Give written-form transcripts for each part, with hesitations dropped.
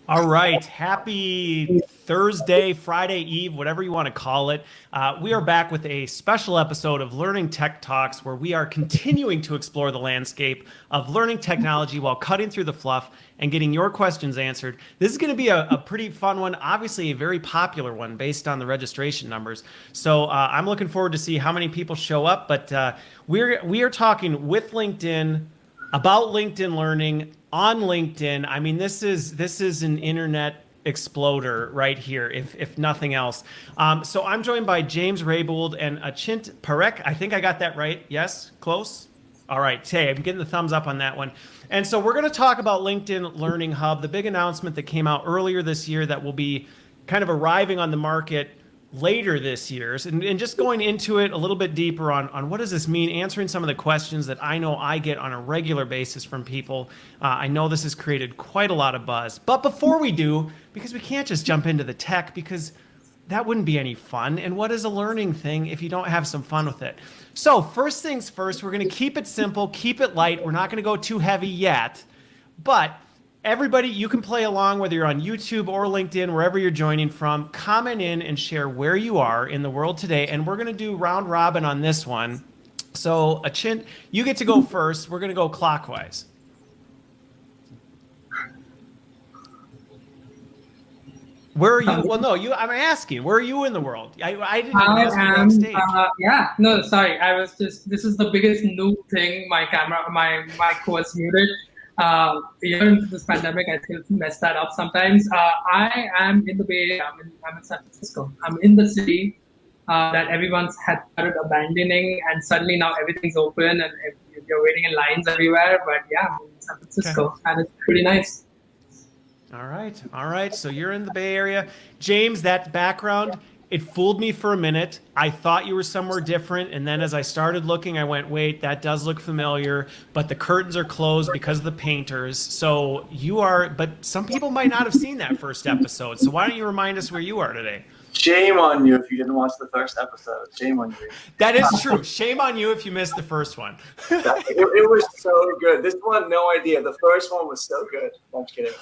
All right. Happy Thursday, Friday Eve, whatever you want to call it. We are back with a special episode of Learning Tech Talks where we are continuing to explore the landscape of learning technology while cutting through the fluff and getting your questions answered. This is going to be a pretty fun one, obviously a very popular one based on the registration numbers. So I'm looking forward to see how many people show up, but we are talking with LinkedIn about LinkedIn Learning on LinkedIn. I mean, this is an internet exploder right here, if nothing else. So I'm joined by James Raybould and Achint Parekh. I think I got that right. Yes, close. All right, Tay, I'm getting the thumbs up on that one. And so we're going to talk about LinkedIn Learning Hub, the big announcement that came out earlier this year that will be kind of arriving on the market later this year, and just going into it a little bit deeper on what does this mean, answering some of the questions that I know I get on a regular basis from people. I know this has created quite a lot of buzz. But before we do, because we can't just jump into the tech, because that wouldn't be any fun. And what is a learning thing if you don't have some fun with it? So first things first, we're going to keep it simple, keep it light. We're not going to go too heavy yet. But everybody, you can play along whether you're on YouTube or LinkedIn, wherever you're joining from. Comment in and share where you are in the world today. And we're going to do round robin on this one. So, Achint, you get to go first. We're going to go clockwise. Where are you? Well, no, I'm asking, where are you in the world? I didn't even I ask you am, backstage. yeah, no, sorry. I was just, this is the biggest new thing. My mic was muted. Even this pandemic, I still mess that up sometimes. I am in the Bay Area. I'm in San Francisco. I'm in the city that everyone's had started abandoning, and suddenly now everything's open and you're waiting in lines everywhere. But yeah, I'm in San Okay. Francisco, and it's pretty nice. All right. All right. So you're in the Bay Area. James, that background, it fooled me for a minute. I thought you were somewhere different. And then as I started looking, I went, wait, that does look familiar. But the curtains are closed because of the painters. So you are, but some people might not have seen that first episode. So why don't you remind us where you are today? Shame on you if you didn't watch the first episode. Shame on you. That is true. Shame on you if you missed the first one. It was so good. This one, no idea. The first one was so good. I'm just kidding.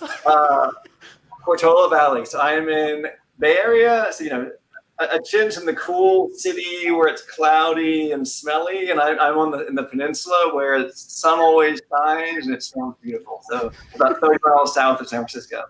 Portola Valley. So I'm in Bay Area. So, a chinch in the cool city where it's cloudy and smelly, and I'm in the peninsula where the sun always shines and it smells beautiful. So about 30 miles south of San Francisco.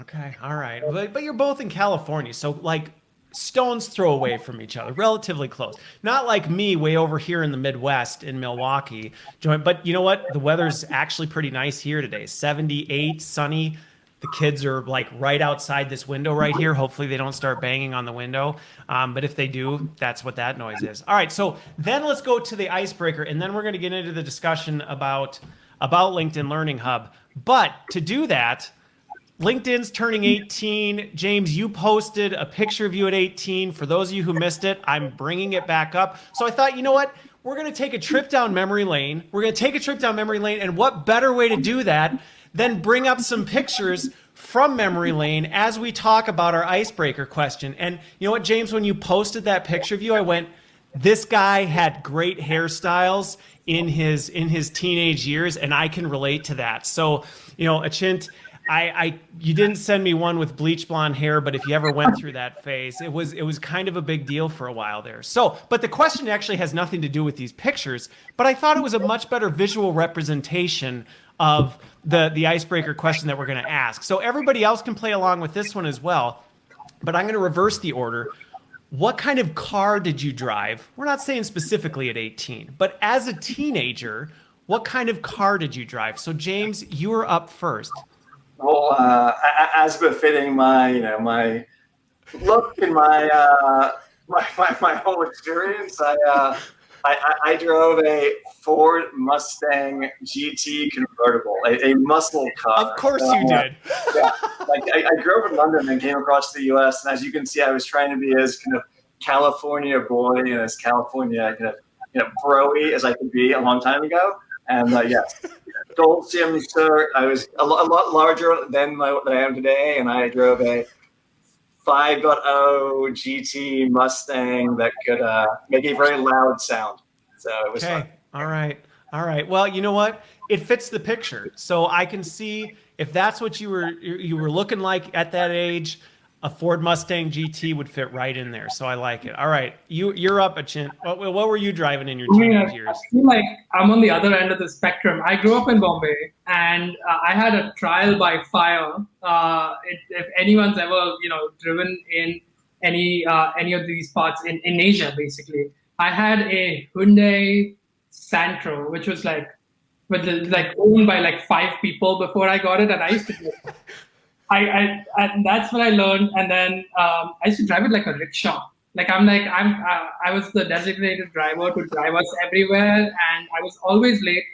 Okay, all right. But you're both in California, so like stones throw away from each other, relatively close. Not like me way over here in the Midwest in Milwaukee. But you know what? The weather's actually pretty nice here today. 78, sunny. The kids are like right outside this window right here. Hopefully they don't start banging on the window. But if they do, that's what that noise is. All right, so then let's go to the icebreaker, and then we're going to get into the discussion about LinkedIn Learning Hub. But to do that, LinkedIn's turning 18. James, you posted a picture of you at 18. For those of you who missed it, I'm bringing it back up. So I thought, you know what? We're going to take a trip down memory lane. And what better way to do that than bring up some pictures from memory lane as we talk about our icebreaker question. And you know what, James, when you posted that picture of you, I went, this guy had great hairstyles in his teenage years, and I can relate to that. So, Achint, you didn't send me one with bleach blonde hair, but if you ever went through that phase, it was kind of a big deal for a while there. So, but the question actually has nothing to do with these pictures, but I thought it was a much better visual representation of the icebreaker question that we're going to ask. So everybody else can play along with this one as well, but I'm going to reverse the order. What kind of car did you drive? We're not saying specifically at 18, but as a teenager, what kind of car did you drive? So James, you are up first. Well, as befitting my look and my whole experience, I drove a Ford Mustang GT convertible, a muscle car. Of course you did. Yeah, like I grew up in London and came across the U.S. and as you can see, I was trying to be as kind of California boy and as California kind of bro-y as I could be a long time ago. And yes, Gold Sim shirt. I was a lot larger than I am today, and I drove a 5.0 GT Mustang that could make a very loud sound. So it was fun. All right. All right. Well, you know what? It fits the picture. So I can see if that's what you were looking like at that age, a Ford Mustang GT would fit right in there. So I like it. All right, you're up, Achint. What were you driving in your I mean, teenage I years? feel like I'm on the other end of the spectrum. I grew up in Bombay, and I had a trial by fire. If anyone's ever, driven in any of these parts in Asia, basically, I had a Hyundai Santro, which was like owned by like 5 people before I got it, and I used to do it. And that's what I learned. And then I used to drive it like a rickshaw. I was the designated driver to drive us everywhere, and I was always late,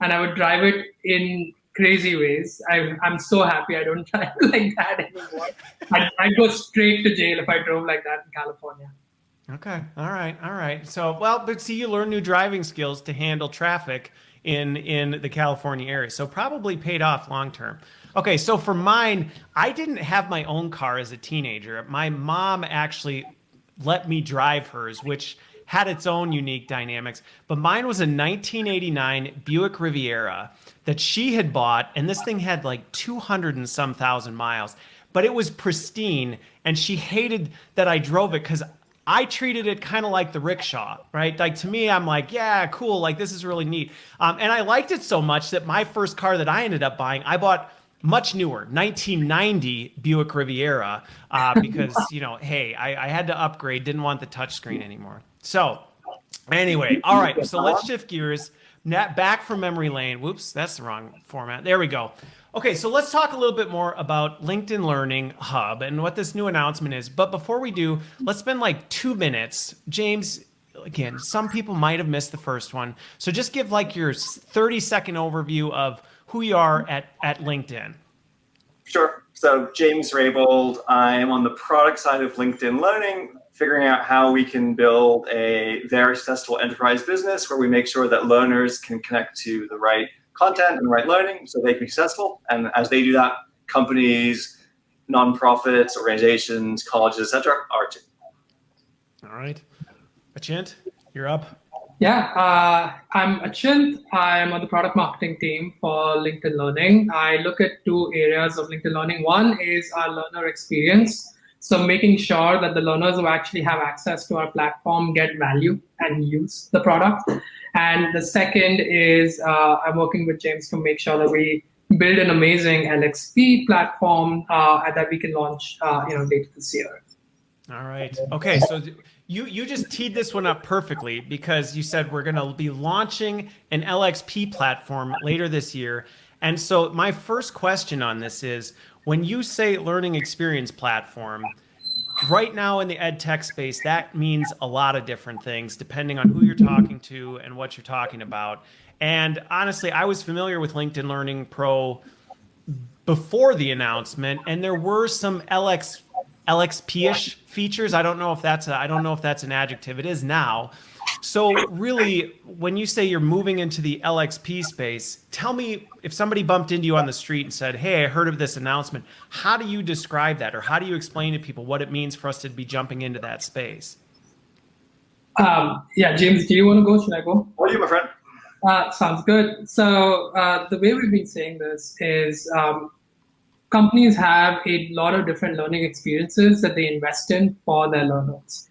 and I would drive it in crazy ways. I'm so happy I don't drive like that anymore. I'd go straight to jail if I drove like that in California. Okay. All right. All right. So, well, but see, you learn new driving skills to handle traffic in the California area. So probably paid off long term. Okay. So for mine, I didn't have my own car as a teenager. My mom actually let me drive hers, which had its own unique dynamics. But mine was a 1989 Buick Riviera that she had bought, and this thing had like 200 and some thousand miles, but it was pristine, and she hated that I drove it because I treated it kind of like the rickshaw, right? Like to me, I'm like, yeah, cool. Like this is really neat. And I liked it so much that my first car that I ended up buying, I bought much newer, 1990 Buick Riviera, because, hey, I had to upgrade, didn't want the touchscreen anymore. So anyway, all right. So let's shift gears. Back from memory lane. Whoops, that's the wrong format. There we go. Okay, so let's talk a little bit more about LinkedIn Learning Hub and what this new announcement is. But before we do, let's spend like 2 minutes. James, again, some people might have missed the first one. So just give like your 30-second overview of who you are at LinkedIn. Sure. So James Raybould, I'm on the product side of LinkedIn Learning, figuring out how we can build a very successful enterprise business where we make sure that learners can connect to the right content and the right learning so they can be successful. And as they do that, companies, nonprofits, organizations, colleges, etc., are too. All right. Achint, you're up. Yeah, I'm Achint. I'm on the product marketing team for LinkedIn Learning. I look at 2 areas of LinkedIn Learning. One is our learner experience. So making sure that the learners who actually have access to our platform get value and use the product. And the second is I'm working with James to make sure that we build an amazing LXP platform that we can launch later this year. All right. Okay. So you just teed this one up perfectly because you said we're going to be launching an LXP platform later this year. And so my first question on this is, when you say learning experience platform, right now in the ed tech space, that means a lot of different things depending on who you're talking to and what you're talking about. And honestly, I was familiar with LinkedIn Learning Pro before the announcement, and there were some LXP-ish features. I don't know if that's an adjective. It is now. So really, when you say you're moving into the LXP space, tell me, if somebody bumped into you on the street and said, hey, I heard of this announcement, how do you describe that? Or how do you explain to people what it means for us to be jumping into that space? Yeah, James, do you want to go? Should I go? What are you, my friend? Sounds good. So the way we've been saying this is companies have a lot of different learning experiences that they invest in for their learners.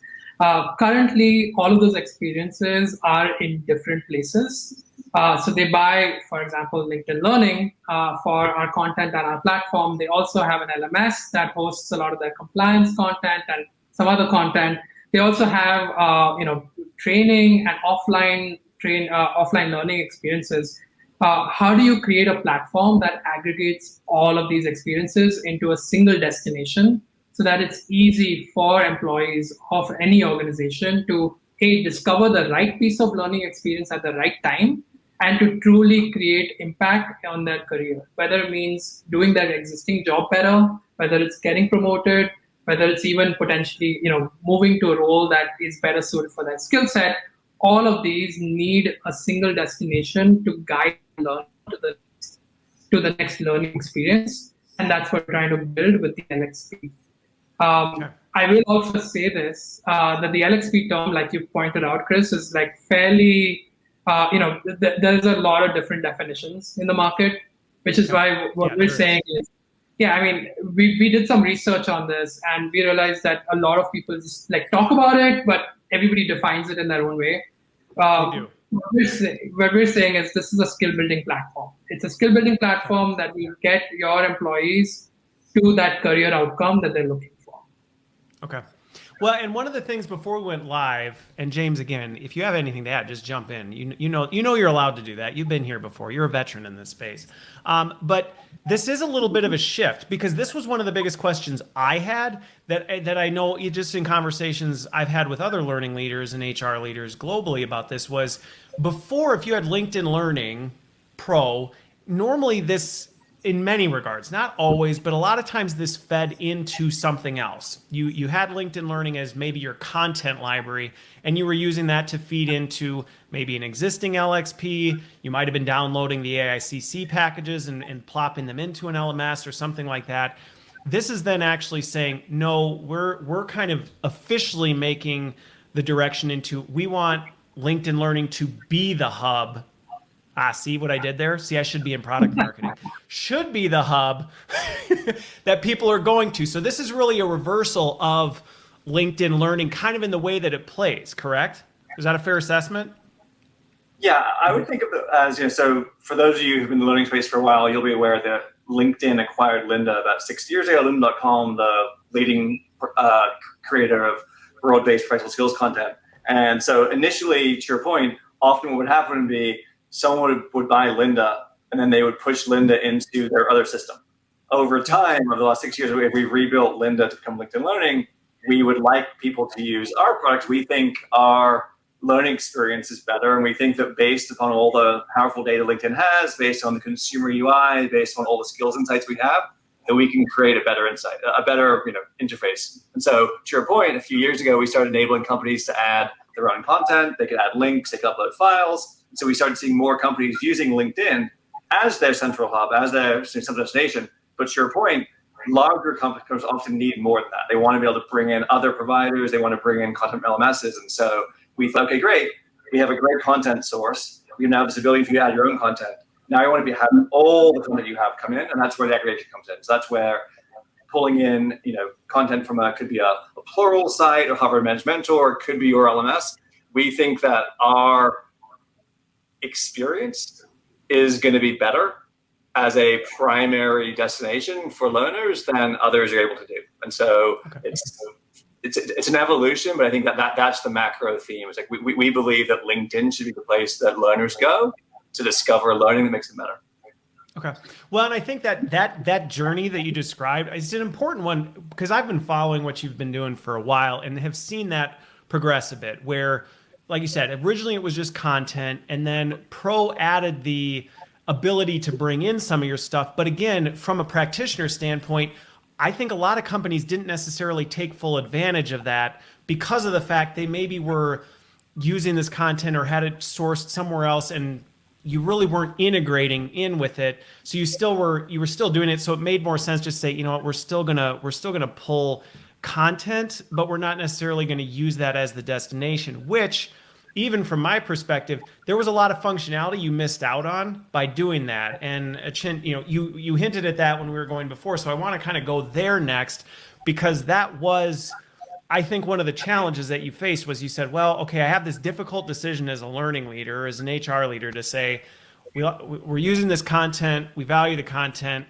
Currently, all of those experiences are in different places. So they buy, for example, LinkedIn Learning for our content on our platform. They also have an LMS that hosts a lot of their compliance content and some other content. They also have training and offline learning experiences. How do you create a platform that aggregates all of these experiences into a single destination so that it's easy for employees of any organization to discover the right piece of learning experience at the right time and to truly create impact on their career, whether it means doing their existing job better, whether it's getting promoted, whether it's even potentially moving to a role that is better suited for their skill set. All of these need a single destination to guide learn to the next learning experience, and that's what we're trying to build with the LXP. I will also say this, that the LXP term, like you pointed out, Chris, is like fairly, there's a lot of different definitions in the market. which is why what we're saying is, yeah, I mean, we did some research on this and we realized that a lot of people just like talk about it, but everybody defines it in their own way. They do. What we're saying is this is a skill building platform. It's a skill building platform that will get your employees to that career outcome that they're looking for. Okay. Well, and one of the things before we went live, and James, again, if you have anything to add, just jump in. You know you're allowed to do that. You've been here before. You're a veteran in this space. But this is a little bit of a shift because this was one of the biggest questions I had that I know just in conversations I've had with other learning leaders and HR leaders globally about this was before, if you had LinkedIn Learning Pro, normally this, in many regards, not always, but a lot of times this fed into something else. You had LinkedIn Learning as maybe your content library, and you were using that to feed into maybe an existing LXP. You might have been downloading the AICC packages and plopping them into an LMS or something like that. This is then actually saying, no, we're kind of officially making the direction into, we want LinkedIn Learning to be the hub. See what I did there? See, I should be in product marketing. Should be the hub that people are going to. So this is really a reversal of LinkedIn Learning kind of in the way that it plays, correct? Is that a fair assessment? Yeah, I would think of it as, so for those of you who've been in the learning space for a while, you'll be aware that LinkedIn acquired Lynda about 6 years ago. Lynda.com, the leading creator of broad-based professional skills content. And so initially, to your point, often what would happen would be someone would buy Lynda, and then they would push Lynda into their other system. Over time, over the last 6 years, we rebuilt Lynda to become LinkedIn Learning. We would like people to use our products. We think our learning experience is better, and we think that based upon all the powerful data LinkedIn has, based on the consumer UI, based on all the skills insights we have, that we can create a better insight, a better interface. And so, to your point, a few years ago, we started enabling companies to add their own content. They could add links, they could upload files. So we started seeing more companies using LinkedIn as their central hub, as their central destination. But to your point, larger companies often need more than that. They want to be able to bring in other providers. They want to bring in content LMSs. And so we thought, okay, great. We have a great content source. We now have this ability for you to add your own content. Now you want to be having all the content you have come in, and that's where the aggregation comes in. So that's where pulling in, content from could be a plural site or Harvard Managed Mentor, it could be your LMS. We think that our experience is going to be better as a primary destination for learners than others are able to do. And so it's an evolution, but I think that's the macro theme. It's like we believe that LinkedIn should be the place that learners go to discover learning that makes them better. Okay. Well, and I think that journey that you described is an important one because I've been following what you've been doing for a while and have seen that progress a bit where, like you said, originally it was just content and then Pro added the ability to bring in some of your stuff. But again, from a practitioner standpoint, I think a lot of companies didn't necessarily take full advantage of that because of the fact they maybe were using this content or had it sourced somewhere else and you really weren't integrating in with it. So you were still doing it. So it made more sense to say, you know what, we're still gonna pull content, but we're not necessarily going to use that as the destination, which even from my perspective, there was a lot of functionality you missed out on by doing that. And you hinted at that when we were going before. So I want to kind of go there next because that was, I think, one of the challenges that you faced was you said, well, okay, I have this difficult decision as a learning leader, as an HR leader to say, we're using this content, we value the content,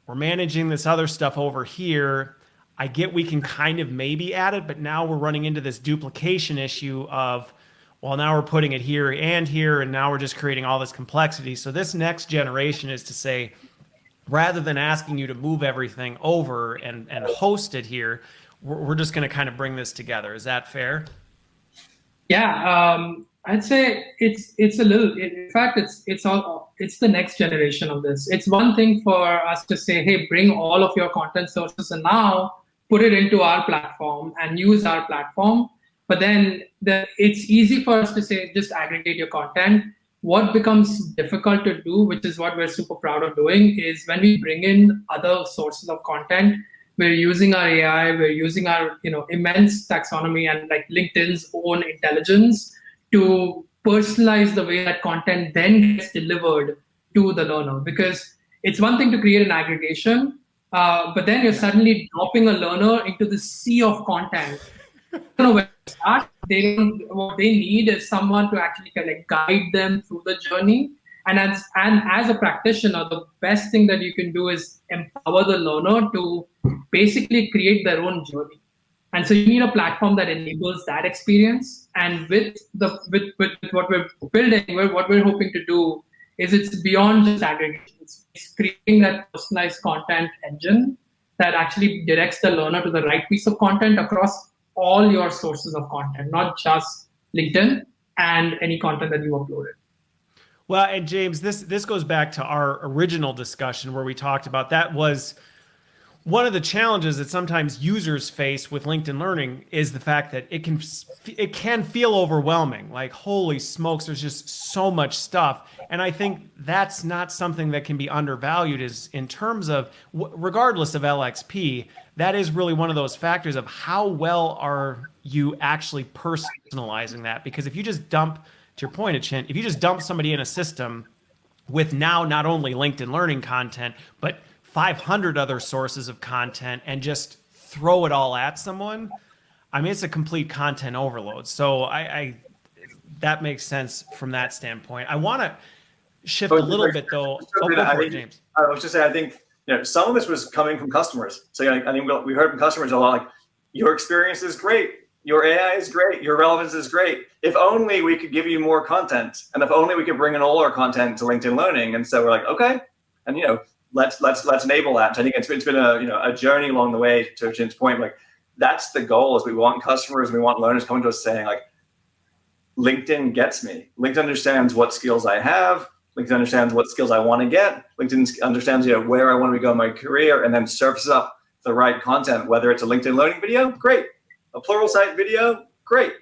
we're managing this other stuff over here. I get we can kind of maybe add it, but now we're running into this duplication issue of, well, now we're putting it here, and now we're just creating all this complexity. So this next generation is to say, rather than asking you to move everything over and host it here, we're just going to kind of bring this together. Is that fair? Yeah, I'd say it's a little. In fact, it's the next generation of this. It's one thing for us to say, hey, bring all of your content sources and now put it into our platform and use our platform. But then it's easy for us to say, just aggregate your content. What becomes difficult to do, which is what we're super proud of doing, is when we bring in other sources of content, we're using our AI, we're using our immense taxonomy and like LinkedIn's own intelligence to personalize the way that content then gets delivered to the learner. Because it's one thing to create an aggregation, but then you're suddenly dropping a learner into the sea of content. I don't know where to start. What they need is someone to actually kind of guide them through the journey. And as a practitioner, the best thing that you can do is empower the learner to basically create their own journey. And so you need a platform that enables that experience. And with what we're building, what we're hoping to do is it's beyond just aggregation. It's creating that personalized content engine that actually directs the learner to the right piece of content across all your sources of content, not just LinkedIn and any content that you uploaded. Well, and James, this goes back to our original discussion where we talked about that was one of the challenges that sometimes users face with LinkedIn Learning is the fact that it can feel overwhelming. Like, holy smokes, there's just so much stuff. And I think that's not something that can be undervalued is in terms of, regardless of LXP, that is really one of those factors of how well are you actually personalizing that? Because if you just dump, to your point, Achint, if you just dump somebody in a system with now not only LinkedIn Learning content, but 500 other sources of content and just throw it all at someone, I mean, it's a complete content overload. So that makes sense from that standpoint. I want to shift a little bit though. Go for it, James. I was just saying, I think some of this was coming from customers. So I think we heard from customers a lot like, your experience is great, your AI is great, your relevance is great. If only we could give you more content, and if only we could bring in all our content to LinkedIn Learning. And so we're like, okay, and let's enable that. So I think it's been a journey along the way. To Achint's point, like that's the goal. Is we want customers, we want learners coming to us saying like, LinkedIn gets me. LinkedIn understands what skills I have. LinkedIn understands what skills I want to get. LinkedIn understands where I want to go in my career, and then surfaces up the right content. Whether it's a LinkedIn Learning video, great. A plural site video, great.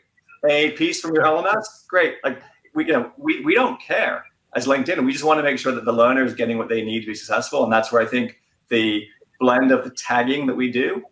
A piece from your LMS, great. Like we don't care. As LinkedIn, we just want to make sure that the learner is getting what they need to be successful. And that's where I think the blend of the tagging that we do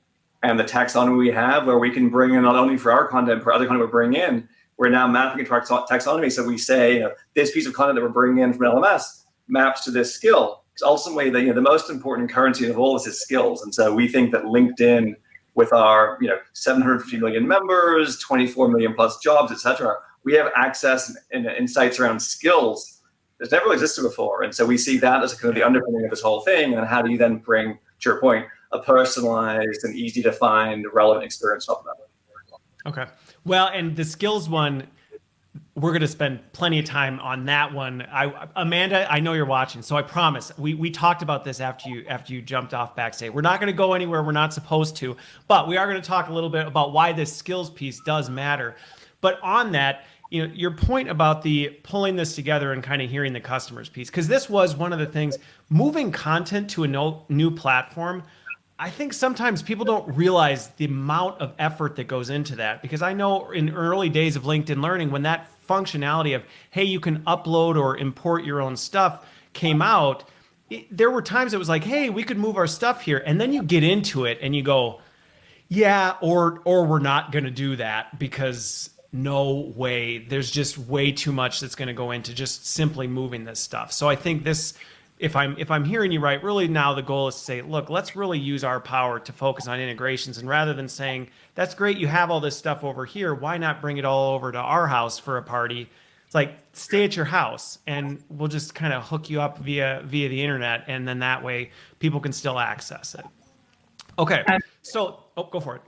and the taxonomy we have, where we can bring in not only for our content, for other content we bring in, we're now mapping it to our taxonomy. So we say, this piece of content that we're bringing in from LMS maps to this skill. Because ultimately, the most important currency of all this is skills. And so we think that LinkedIn, with our 750 million members, 24 million plus jobs, et cetera, we have access and insights around skills that's never existed before. And so we see that as kind of the underpinning of this whole thing. And how do you then bring, to your point, a personalized and easy to find relevant experience off of that? Okay. Well, and the skills one, we're going to spend plenty of time on that one. Amanda, I know you're watching, so I promise. We talked about this after you jumped off backstage. We're not going to go anywhere we're not supposed to, but we are going to talk a little bit about why this skills piece does matter. But on that, your point about the pulling this together and kind of hearing the customers piece, because this was one of the things, moving content to a new platform. I think sometimes people don't realize the amount of effort that goes into that, because I know in early days of LinkedIn Learning, when that functionality of, hey, you can upload or import your own stuff came out, there were times it was like, hey, we could move our stuff here. And then you get into it and you go, yeah, or we're not going to do that because no way, there's just way too much that's going to go into just simply moving this stuff. So I think this, if I'm hearing you right, really now the goal is to say, look, let's really use our power to focus on integrations. And rather than saying, that's great, you have all this stuff over here, why not bring it all over to our house for a party? It's like, stay at your house and we'll just kind of hook you up via the internet. And then that way people can still access it. Okay, so, go for it.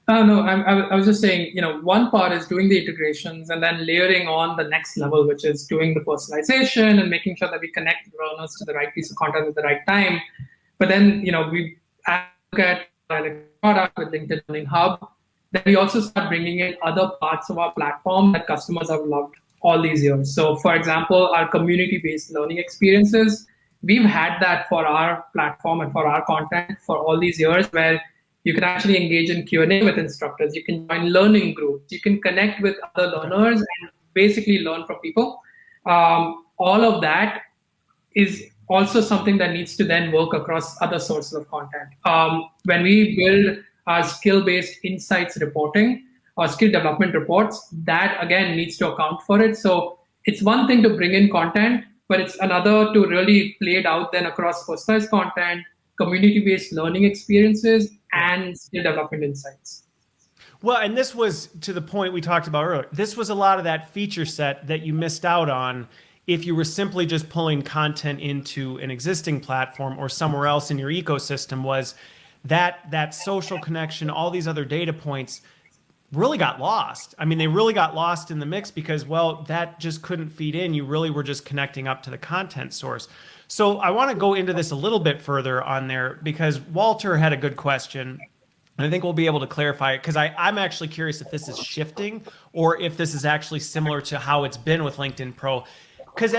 No, I was just saying, one part is doing the integrations and then layering on the next level, which is doing the personalization and making sure that we connect learners to the right piece of content at the right time. But then, we look at a product with LinkedIn Learning Hub. Then we also start bringing in other parts of our platform that customers have loved all these years. So, for example, our community-based learning experiences, we've had that for our platform and for our content for all these years, where you can actually engage in Q&A with instructors. You can join learning groups. You can connect with other learners and basically learn from people. All of that is also something that needs to then work across other sources of content. When we build our skill-based insights reporting or skill development reports, that again needs to account for it. So it's one thing to bring in content, but it's another to really play it out then across personalized content, community-based learning experiences, and skill development insights. Well, and this was to the point we talked about earlier. This was a lot of that feature set that you missed out on if you were simply just pulling content into an existing platform or somewhere else in your ecosystem, was that social connection, all these other data points really got lost. I mean, they really got lost in the mix because, well, that just couldn't feed in. You really were just connecting up to the content source. So I want to go into this a little bit further on there because Walter had a good question. And I think we'll be able to clarify it because I'm actually curious if this is shifting or if this is actually similar to how it's been with LinkedIn Pro. Because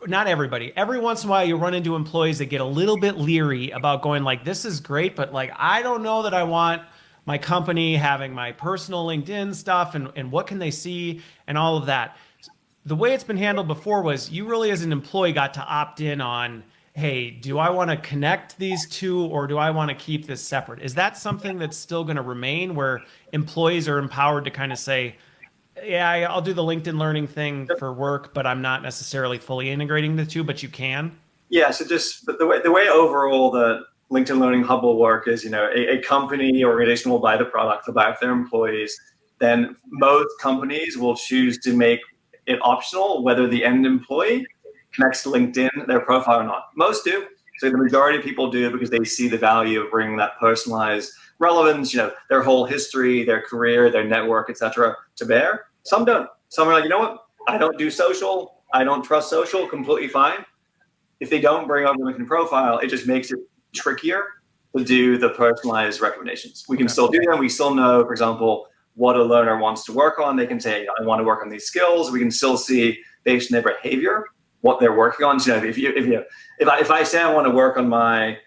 not everybody, every once in a while you run into employees that get a little bit leery about going like, this is great, but like, I don't know that I want my company having my personal LinkedIn stuff and what can they see and all of that. The way it's been handled before was you really as an employee got to opt in on, hey, do I want to connect these two or do I want to keep this separate? Is that something that's still going to remain where employees are empowered to kind of say, yeah, I'll do the LinkedIn learning thing for work, but I'm not necessarily fully integrating the two, but you can? Yeah, so just the way overall the LinkedIn Learning Hub will work is, a company or organization will buy the product, they'll buy it for their employees. Then most companies will choose to make it optional whether the end employee connects to LinkedIn, their profile or not. Most do. So the majority of people do because they see the value of bringing that personalized relevance, their whole history, their career, their network, etc., to bear. Some don't. Some are like, you know what? I don't do social. I don't trust social. Completely fine. If they don't bring up the LinkedIn profile, it just makes it trickier to do the personalized recommendations. We can still do them. We still know, for example, what a learner wants to work on. They can say, I want to work on these skills. We can still see based on their behavior what they're working on. So if I say I want to work on my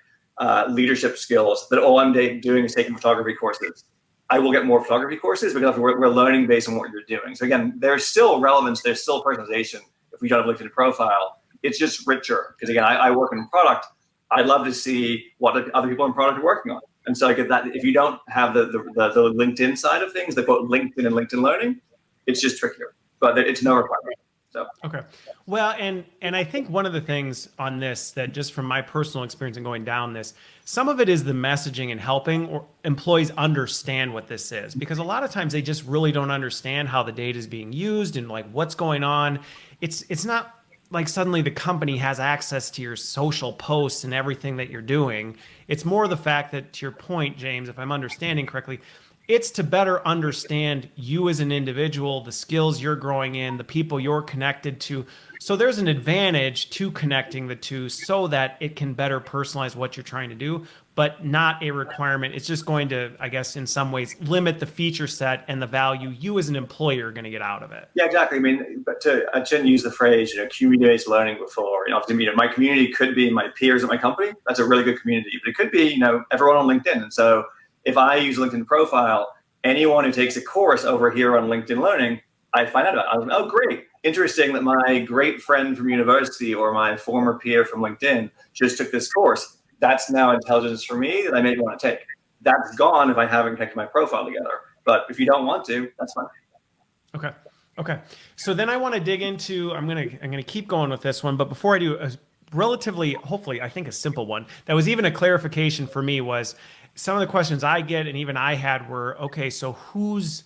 leadership skills, but all I'm doing is taking photography courses, I will get more photography courses because we're learning based on what you're doing. So again, there's still relevance, there's still personalization if we don't have a LinkedIn profile. It's just richer because again, I work in product. I'd love to see what other people in product are working on. And so I get that if you don't have the LinkedIn side of things, they put LinkedIn and LinkedIn Learning, it's just trickier, but it's no requirement. So. Okay. Well, and I think one of the things on this that just from my personal experience in going down this, some of it is the messaging and helping employees understand what this is, because a lot of times they just really don't understand how the data is being used and like what's going on. It's not like suddenly the company has access to your social posts and everything that you're doing. It's more the fact that, to your point, James, if I'm understanding correctly, it's to better understand you as an individual, the skills you're growing in, the people you're connected to. So there's an advantage to connecting the two so that it can better personalize what you're trying to do, but not a requirement. It's just going to, I guess, in some ways, limit the feature set and the value you as an employer are going to get out of it. Yeah, exactly. I mean, but I shouldn't use the phrase, community-based learning before. My community could be my peers at my company. That's a really good community, but it could be, everyone on LinkedIn. And so if I use LinkedIn profile, anyone who takes a course over here on LinkedIn Learning, I find out about it. I was like, oh, great. Interesting that my great friend from university or my former peer from LinkedIn just took this course. That's now intelligence for me that I maybe want to take. That's gone if I haven't connected my profile together. But if you don't want to, that's fine. Okay. So then I want to dig into, I'm gonna keep going with this one, but before I do, a relatively, hopefully, I think a simple one that was even a clarification for me was some of the questions I get and even I had were, okay, so who's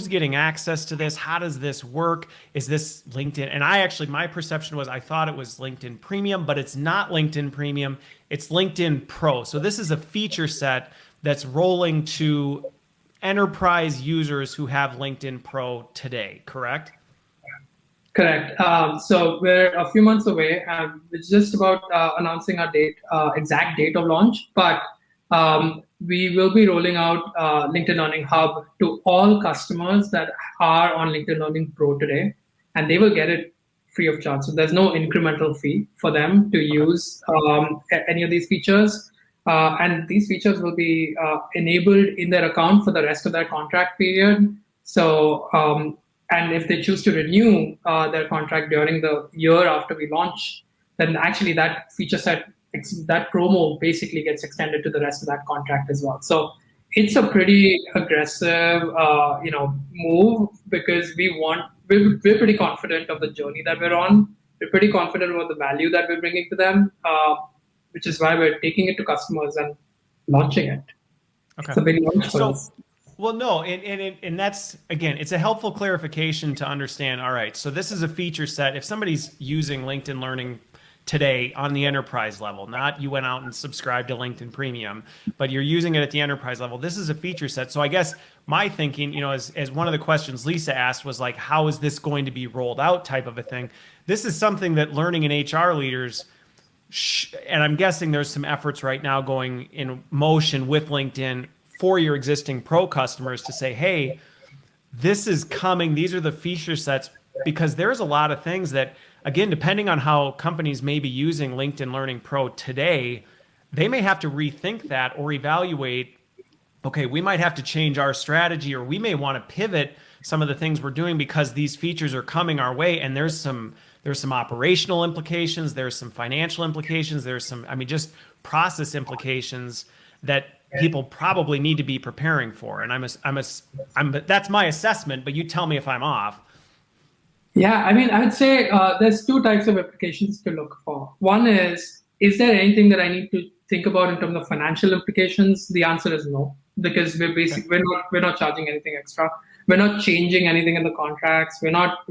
getting access to this? How does this work? Is this LinkedIn? And my perception was I thought it was LinkedIn Premium, but it's not LinkedIn Premium. It's LinkedIn Pro. So this is a feature set that's rolling to enterprise users who have LinkedIn Pro today, correct? Correct. So we're a few months away. It's just about announcing our exact date of launch, but we will be rolling out LinkedIn Learning Hub to all customers that are on LinkedIn Learning Pro today, and they will get it free of charge. So there's no incremental fee for them to use any of these features. And these features will be enabled in their account for the rest of their contract period. So, and if they choose to renew their contract during the year after we launch, then actually that feature set, that promo basically gets extended to the rest of that contract as well. So it's a pretty aggressive, move because we're pretty confident of the journey that we're on. we're pretty confident about the value that we're bringing to them, which is why we're taking it to customers and launching it. Okay. It's a big launch for us. Well, no, and that's, again, it's a helpful clarification to understand. All right, so this is a feature set. If somebody's using LinkedIn Learning today on the enterprise level, not you went out and subscribed to LinkedIn Premium, but you're using it at the enterprise level, this is a feature set. So I guess my thinking, as one of the questions Lisa asked was like, how is this going to be rolled out type of a thing? This is something that learning and HR leaders, and I'm guessing there's some efforts right now going in motion with LinkedIn for your existing pro customers to say, hey, this is coming. These are the feature sets, because there's a lot of things that, again, depending on how companies may be using LinkedIn Learning Pro today, they may have to rethink that or evaluate, okay, we might have to change our strategy, or we may want to pivot some of the things we're doing because these features are coming our way. And there's some operational implications, there's some financial implications, there's some, just process implications that people probably need to be preparing for. And that's my assessment, but you tell me if I'm off. Yeah, I would say there's two types of applications to look for. One is there anything that I need to think about in terms of financial implications? The answer is no, because we're not charging anything extra. We're not changing anything in the contracts. We're not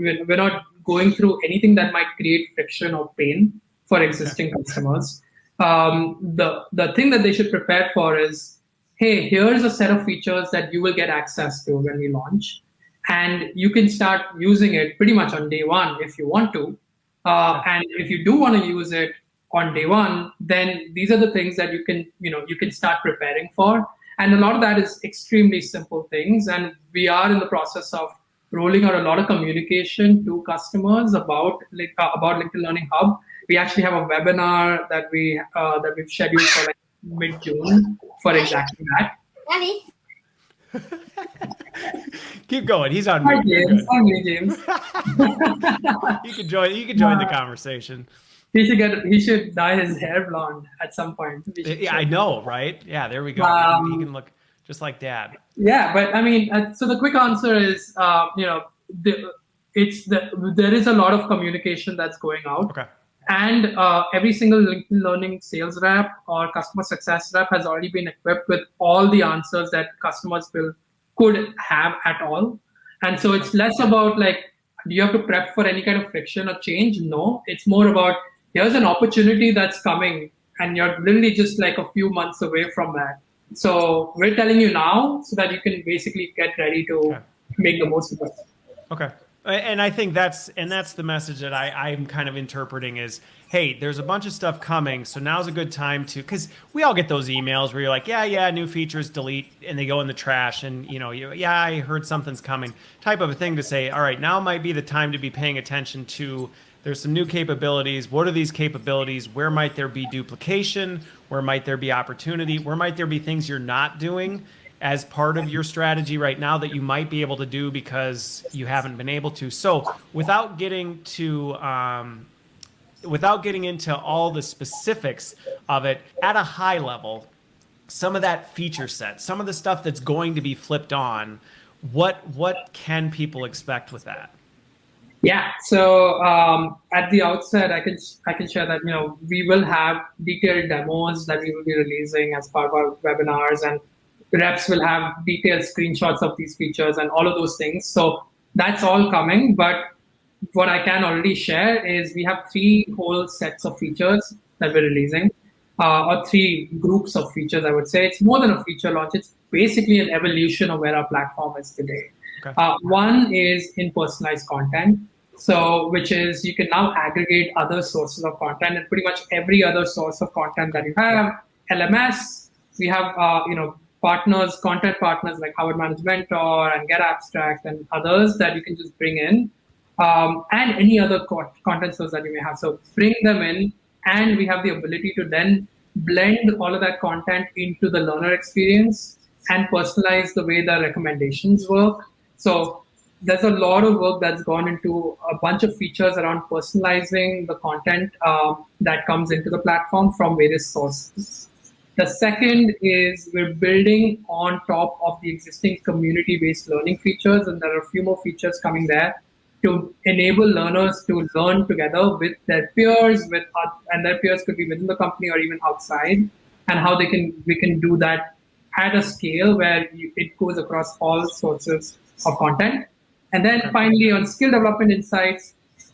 going through anything that might create friction or pain for existing customers. The thing that they should prepare for is, hey, here's a set of features that you will get access to when we launch. And you can start using it pretty much on day one if you want to. And if you do want to use it on day one, then these are the things that you can start preparing for. And a lot of that is extremely simple things. And we are in the process of rolling out a lot of communication to customers about LinkedIn Learning Hub. We actually have a webinar that we've scheduled for mid-June for exactly that. Daddy. Keep going. He's on Hi, mute. James. Hi, James. You can join the conversation. He should dye his hair blonde at some point. Yeah, I know, right? Yeah, there we go. He can look just like Dad. Yeah, but so the quick answer is, there is a lot of communication that's going out. Okay. And every single LinkedIn Learning sales rep or customer success rep has already been equipped with all the answers that customers could have at all. And so it's less about do you have to prep for any kind of friction or change? No, it's more about, here's an opportunity that's coming and you're literally just a few months away from that. So we're telling you now so that you can basically get ready to make the most of it. Okay. And I think that's the message that I'm kind of interpreting is, hey, there's a bunch of stuff coming, so now's a good time to, because we all get those emails where you're like, yeah, new features, delete, and they go in the trash, and I heard something's coming, type of a thing to say, all right, now might be the time to be paying attention to, there's some new capabilities. What are these capabilities? Where might there be duplication? Where might there be opportunity? Where might there be things you're not doing as part of your strategy right now that you might be able to do because you haven't been able to? So without getting into all the specifics of it, at a high level, some of that feature set, some of the stuff that's going to be flipped on, what can people expect with that? Yeah, so at the outset, I can share that we will have detailed demos that we will be releasing as part of our webinars, and reps will have detailed screenshots of these features and all of those things. So that's all coming. But what I can already share is we have 3 whole sets of features that we're releasing, or 3 groups of features, I would say. It's more than a feature launch. It's basically an evolution of where our platform is today. Okay. One is in personalized content. So, which is you can now aggregate other sources of content, and pretty much every other source of content that you have. LMS, we have partners, content partners like Howard Managed Mentor and Get Abstract and others that you can just bring in, and any other content source that you may have. So bring them in, and we have the ability to then blend all of that content into the learner experience and personalize the way the recommendations work. So there's a lot of work that's gone into a bunch of features around personalizing the content that comes into the platform from various sources. The second is we're building on top of the existing community-based learning features, and there are a few more features coming there. to enable learners to learn together with their peers, and their peers could be within the company or even outside, and how we can do that at a scale where it goes across all sources of content. And then finally, on skill development insights,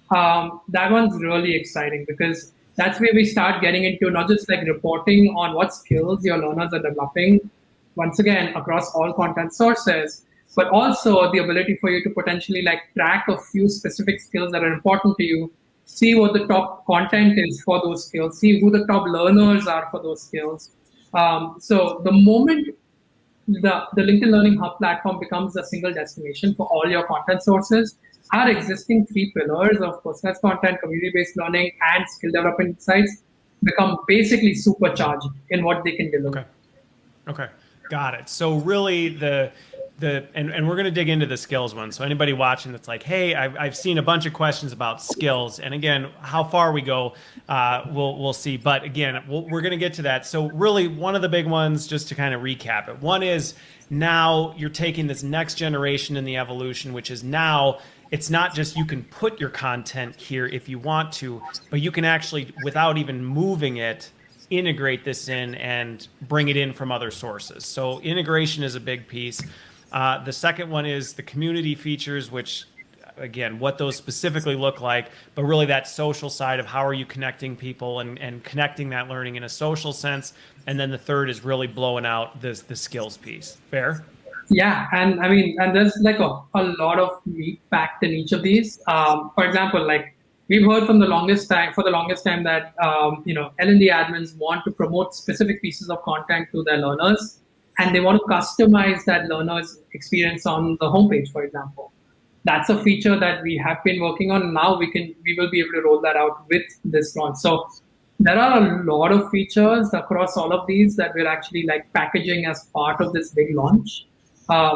that one's really exciting because that's where we start getting into not just like reporting on what skills your learners are developing, once again, across all content sources, but also the ability for you to potentially like track a few specific skills that are important to you, see what the top content is for those skills, see who the top learners are for those skills. So the moment the LinkedIn Learning Hub platform becomes a single destination for all your content sources, our existing three pillars of personalized content, community-based learning, and skill development insights become basically supercharged in what they can deliver. Okay. Got it. So really and we're going to dig into the skills one. So anybody watching that's like, hey, I've seen a bunch of questions about skills. And again, how far we go, we'll see. But again, we're going to get to that. So really one of the big ones, just to kind of recap it. One is now you're taking this next generation in the evolution, which is now it's not just you can put your content here if you want to, but you can actually, without even moving it, integrate this in and bring it in from other sources. So integration is a big piece. The second one is the community features, which again, what those specifically look like, but really that social side of how are you connecting people and connecting that learning in a social sense. And then the third is really blowing out the skills piece. Fair? Yeah, and I mean, and there's like a lot of meat packed in each of these. For example, like we've heard for the longest time that L&D admins want to promote specific pieces of content to their learners, and they want to customize that learner's experience on the homepage, for example. That's a feature that we have been working on. Now we will be able to roll that out with this launch. So there are a lot of features across all of these that we're actually like packaging as part of this big launch,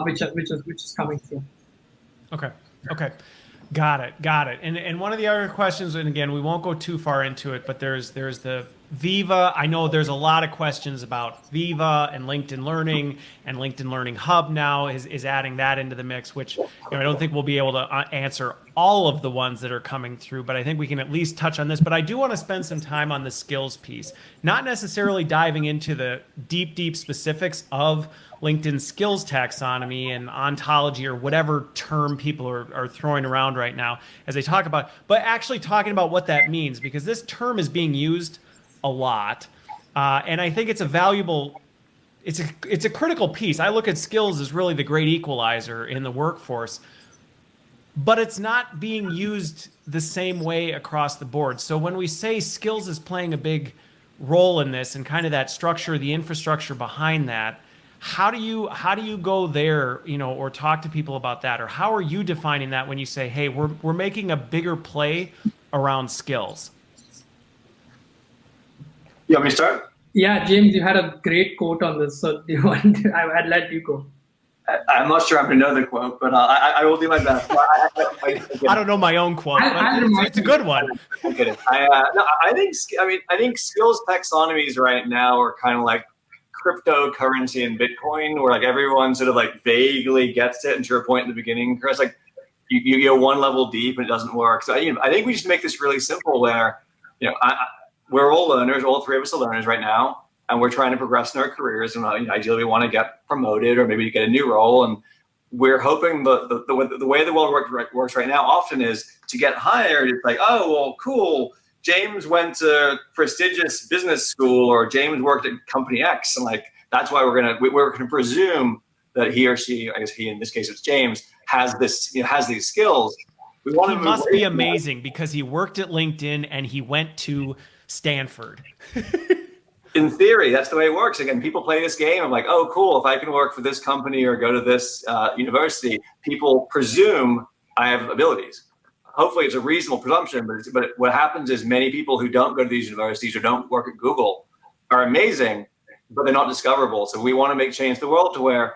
which is coming through. Okay. Got it. And one of the other questions, and again, we won't go too far into it, but there's the Viva. I know there's a lot of questions about Viva and LinkedIn Learning, and LinkedIn Learning Hub now is adding that into the mix, which I don't think we'll be able to answer all of the ones that are coming through, but I think we can at least touch on this. But I do want to spend some time on the skills piece, not necessarily diving into the deep specifics of LinkedIn skills taxonomy and ontology or whatever term people are throwing around right now as they talk about, but actually talking about what that means, because this term is being used a lot. And I think it's a valuable, it's a critical piece. I look at skills as really the great equalizer in the workforce, but it's not being used the same way across the board. So when we say skills is playing a big role in this and kind of that structure, the infrastructure behind that, how do you go there, or talk to people about that? Or how are you defining that when you say, hey, we're making a bigger play around skills? You want me to start? Yeah, James, you had a great quote on this, so do you want to, I'd let you go. I'm not sure I'm going to know the quote, but I will do my best. I don't know my own quote, but it's a good one. I'm kidding. I think skills taxonomies right now are kind of like cryptocurrency and Bitcoin, where like everyone sort of like vaguely gets it. And to your point in the beginning, Chris, like you go one level deep and it doesn't work. So I think we just make this really simple, where we're all learners, all three of us are learners right now, and we're trying to progress in our careers. And ideally, we want to get promoted or maybe get a new role. And we're hoping the way the world works right now often is to get hired. It's like, oh, well, cool. James went to prestigious business school, or James worked at company X, and like that's why we're gonna presume that he or she, I guess he in this case it's James, has these skills. We want he must be amazing because he worked at LinkedIn and he went to Stanford. In theory, that's the way it works. Again, people play this game of like, oh, cool, if I can work for this company or go to this university, people presume I have abilities. Hopefully it's a reasonable presumption, but what happens is many people who don't go to these universities or don't work at Google are amazing, but they're not discoverable. So we want to make change the world to where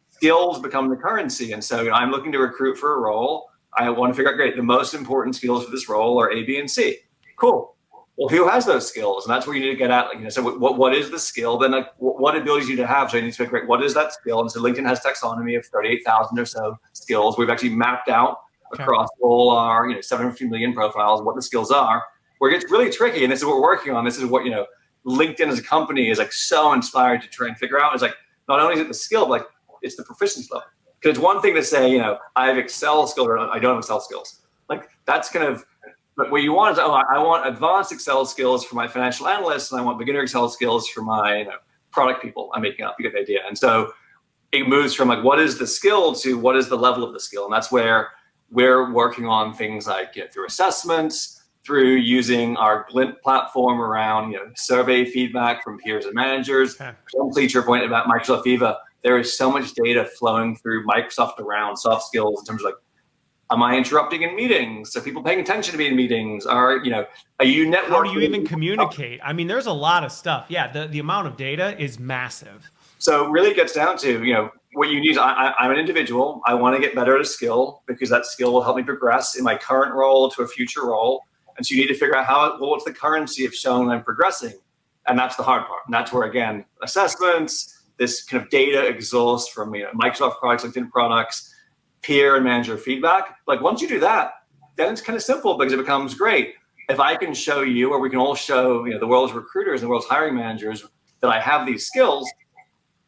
skills become the currency. And so I'm looking to recruit for a role. I want to figure out, great, the most important skills for this role are A, B, and C. Cool. Well, who has those skills? And that's where you need to get at. So what is the skill? Then like, what abilities you need to have? So you need to figure, great, what is that skill? And so LinkedIn has taxonomy of 38,000 or so skills. We've actually mapped out across all our 750 million profiles, what the skills are. Where it gets really tricky, and this is what we're working on. This is what LinkedIn as a company is like so inspired to try and figure out. Is like not only is it the skill, but like it's the proficiency level. Because it's one thing to say, I have Excel skills or I don't have Excel skills. Like that's kind of, but what you want is, I want advanced Excel skills for my financial analysts, and I want beginner Excel skills for my product people. I'm making up, you get the idea. And so it moves from like what is the skill to what is the level of the skill, and that's where we're working on things like through assessments, through using our Glint platform around survey feedback from peers and managers. Okay. Complete your point about Microsoft Viva. There is so much data flowing through Microsoft around soft skills in terms of like, am I interrupting in meetings? Are people paying attention to me in meetings? Are you networking? How do you even communicate? I mean, there's a lot of stuff. Yeah, the amount of data is massive. So it really gets down to, what you need. I'm an individual. I want to get better at a skill because that skill will help me progress in my current role to a future role. And so you need to figure out what's the currency of showing I'm progressing. And that's the hard part. And that's where, again, assessments, this kind of data exhaust from Microsoft products, LinkedIn products, peer and manager feedback. Like once you do that, then it's kind of simple because it becomes great. If I can show you, or we can all show the world's recruiters and the world's hiring managers that I have these skills,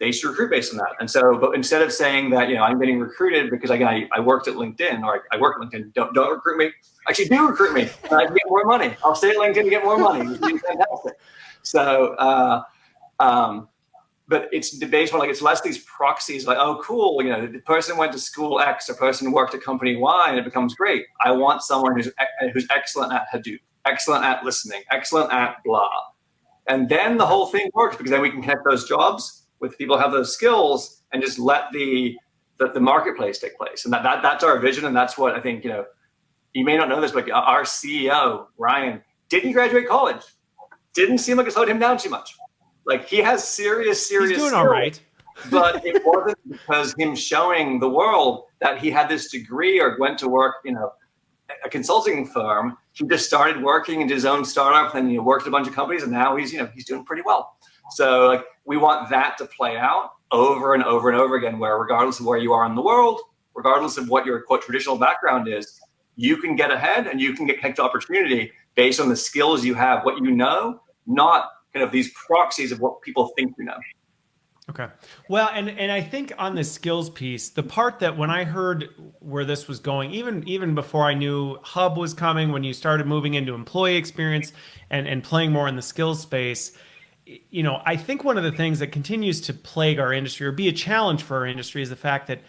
they should recruit based on that. And so, but instead of saying that I'm getting recruited because I worked at LinkedIn or I work at LinkedIn, don't recruit me. Actually, do recruit me. I can get more money. I'll stay at LinkedIn to get more money. It's fantastic. So. But it's based on like it's less these proxies like, oh cool, the person went to school X, a person worked at company Y, and it becomes great. I want someone who's excellent at Hadoop, excellent at listening, excellent at blah, and then the whole thing works because then we can connect those jobs with people who have those skills and just let the marketplace take place. And that's our vision, and that's what I think you may not know this, but our CEO Ryan didn't graduate college. Didn't seem like it slowed him down too much. Like he has serious He's doing skills, all right. but it wasn't because him showing the world that he had this degree or went to work, a consulting firm. He just started working in his own startup, and worked at a bunch of companies, and now he's doing pretty well. So like we want that to play out over and over and over again, where regardless of where you are in the world, regardless of what your quote traditional background is, you can get ahead and you can get connected to opportunity based on the skills you have, what you know, not kind of these proxies of what people think you know. Okay. Well, and I think on the skills piece, the part that when I heard where this was going, even before I knew Hub was coming, when you started moving into employee experience and playing more in the skills space, I think one of the things that continues to plague our industry or be a challenge for our industry is the fact that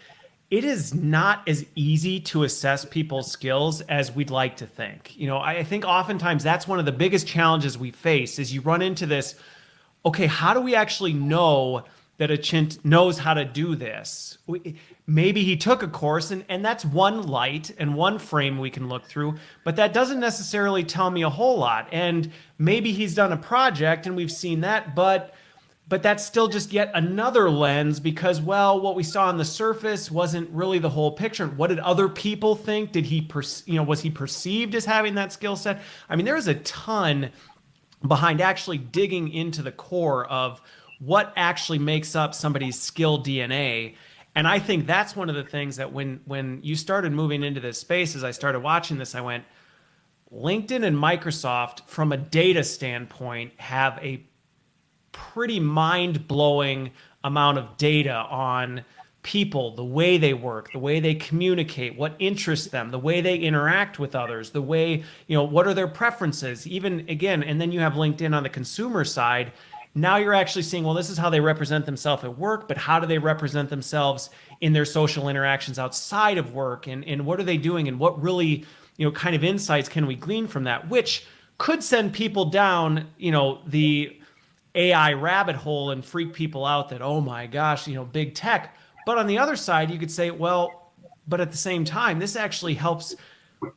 it is not as easy to assess people's skills as we'd like to think. I think oftentimes that's one of the biggest challenges we face is you run into this, okay, how do we actually know that a chint knows how to do this? Maybe he took a course and that's one light and one frame we can look through, but that doesn't necessarily tell me a whole lot. And maybe he's done a project and we've seen that, but that's still just yet another lens because, well, what we saw on the surface wasn't really the whole picture. What did other people think? Did he, was he perceived as having that skill set? I mean, there is a ton behind actually digging into the core of what actually makes up somebody's skill DNA. And I think that's one of the things that when you started moving into this space, as I started watching this, I went, LinkedIn and Microsoft, from a data standpoint, have a pretty mind-blowing amount of data on people, the way they work, the way they communicate, what interests them, the way they interact with others, the way, what are their preferences, even again, and then you have LinkedIn on the consumer side. Now you're actually seeing, well, this is how they represent themselves at work, but how do they represent themselves in their social interactions outside of work? And what are they doing? And what really, kind of insights can we glean from that? Which could send people down, the AI rabbit hole and freak people out that, oh my gosh, big tech. But on the other side, you could say, well, but at the same time, this actually helps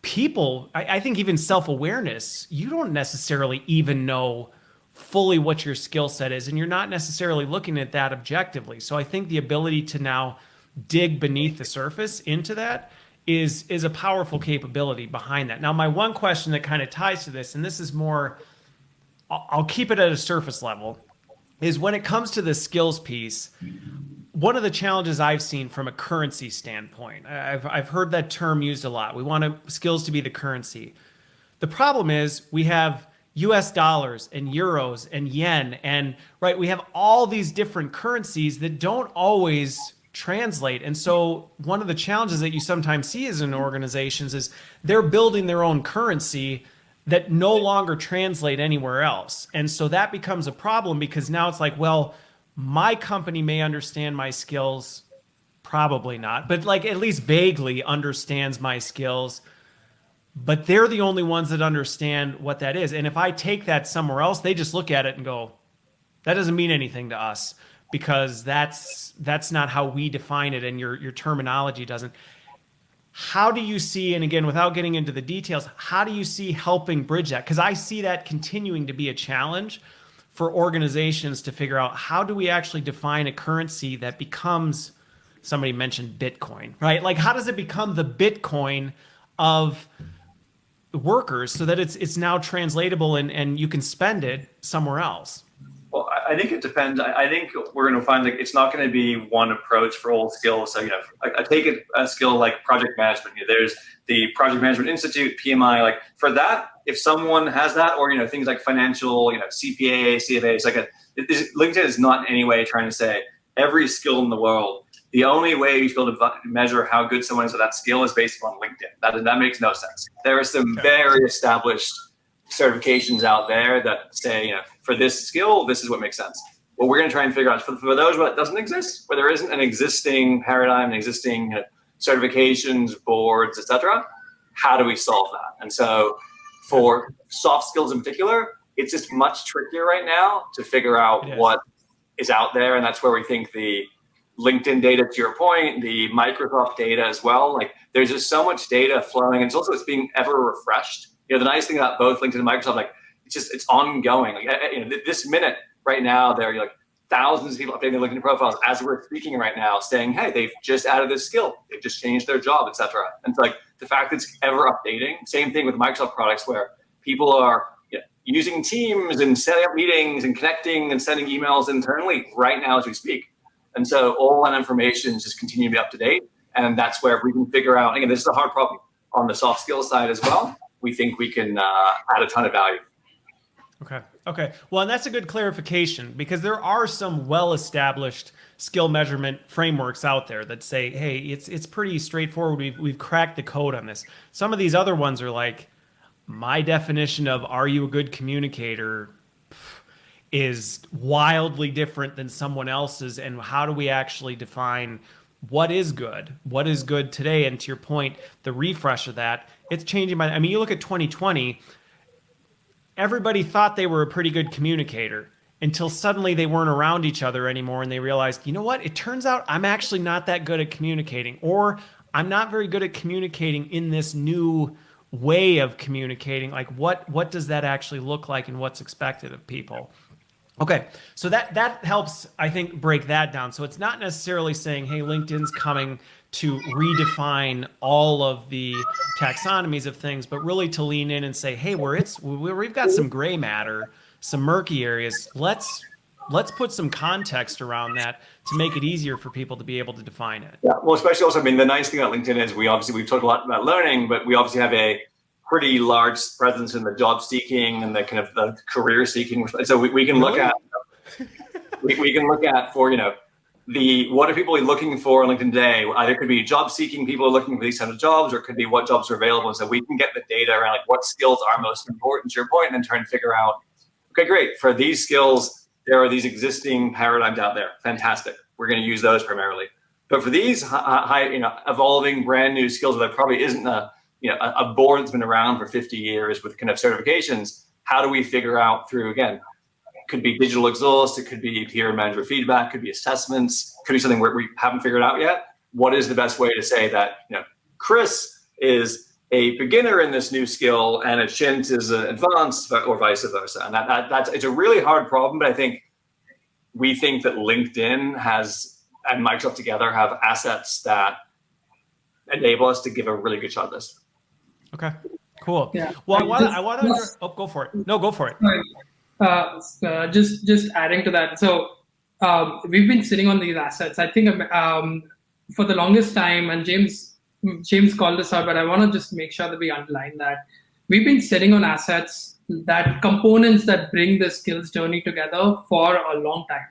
people. I think even self-awareness, you don't necessarily even know fully what your skill set is, and you're not necessarily looking at that objectively. So I think the ability to now dig beneath the surface into that is a powerful capability behind that. Now, my one question that kind of ties to this, and this is more, I'll keep it at a surface level, is when it comes to the skills piece, one of the challenges I've seen from a currency standpoint, I've heard that term used a lot. We want skills to be the currency. The problem is we have US dollars and euros and yen and right, we have all these different currencies that don't always translate. And so one of the challenges that you sometimes see as in organizations is they're building their own currency that no longer translate anywhere else. And so that becomes a problem because now it's like, well, my company may understand my skills, probably not, but like at least vaguely understands my skills, but they're the only ones that understand what that is. And if I take that somewhere else, they just look at it and go, that doesn't mean anything to us because that's not how we define it and your terminology doesn't. How do you see, and again, without getting into the details, how do you see helping bridge that? Because I see that continuing to be a challenge for organizations to figure out how do we actually define a currency that becomes, somebody mentioned Bitcoin, right? Like how does it become the Bitcoin of workers so that it's now translatable and you can spend it somewhere else? Well, I think it depends. I think we're going to find like it's not going to be one approach for all skills. So, I take a skill like project management. There's the Project Management Institute, PMI. Like for that, if someone has that, or things like financial, CPA, CFA, it's like LinkedIn is not in any way trying to say every skill in the world. The only way you should be able to measure how good someone is at that skill is based on LinkedIn. That makes no sense. There are some very established certifications out there that say, for this skill, this is what makes sense. What we're going to try and figure out for those where it doesn't exist, where there isn't an existing paradigm, an existing certifications, boards, etc. How do we solve that? And so for soft skills in particular, it's just much trickier right now to figure out what is out there. And that's where we think the LinkedIn data, to your point, the Microsoft data as well, like there's just so much data flowing. And it's being ever refreshed. The nice thing about both LinkedIn and Microsoft, like it's ongoing. Like this minute right now, there are like thousands of people updating their LinkedIn profiles as we're speaking right now, saying, hey, they've just added this skill, they've just changed their job, etc. And it's like the fact that it's ever updating. Same thing with Microsoft products, where people are using Teams and setting up meetings and connecting and sending emails internally right now as we speak. And so all that information just continue to be up to date. And that's where we can figure out, again, this is a hard problem on the soft skills side as well. We think we can add a ton of value. Okay. Well, and that's a good clarification because there are some well-established skill measurement frameworks out there that say, hey, it's pretty straightforward. We've cracked the code on this. Some of these other ones are like, my definition of are you a good communicator is wildly different than someone else's. And how do we actually define what is good today? And to your point, the refresh of that, it's changing. You look at 2020, everybody thought they were a pretty good communicator until suddenly they weren't around each other anymore. And they realized, you know what? It turns out I'm actually not that good at communicating, or I'm not very good at communicating in this new way of communicating. Like what does that actually look like and what's expected of people? Okay, so that helps, I think, break that down. So it's not necessarily saying, hey, LinkedIn's coming to redefine all of the taxonomies of things, but really to lean in and say, hey, we've got some gray matter, some murky areas. Let's put some context around that to make it easier for people to be able to define it. Yeah, well, especially also, the nice thing about LinkedIn is we've talked a lot about learning, but we obviously have a pretty large presence in the job seeking and the kind of the career seeking. So we can look at we can look at for what are people looking for on LinkedIn today. Either it could be job seeking, people are looking for these kinds of jobs, or it could be what jobs are available. So we can get the data around like what skills are most important to your point, and then try and figure out, okay, great, for these skills there are these existing paradigms out there. Fantastic, we're going to use those primarily. But for these high evolving brand new skills, there probably isn't a board that's been around for 50 years with kind of certifications. How do we figure out through, again, could be digital exhaust, it could be peer manager feedback, could be assessments, could be something where we haven't figured out yet. What is the best way to say that, Chris is a beginner in this new skill and a Shint is an advanced, or vice versa? And that's it's a really hard problem, but I think we think that LinkedIn and Microsoft together have assets that enable us to give a really good shot at this. Okay, cool. Yeah. Well, I want to. Oh, go for it. No, go for it. Just adding to that. So we've been sitting on these assets. I think for the longest time, and James called this out, but I want to just make sure that we underline that we've been sitting on assets, that components that bring the skills journey together for a long time.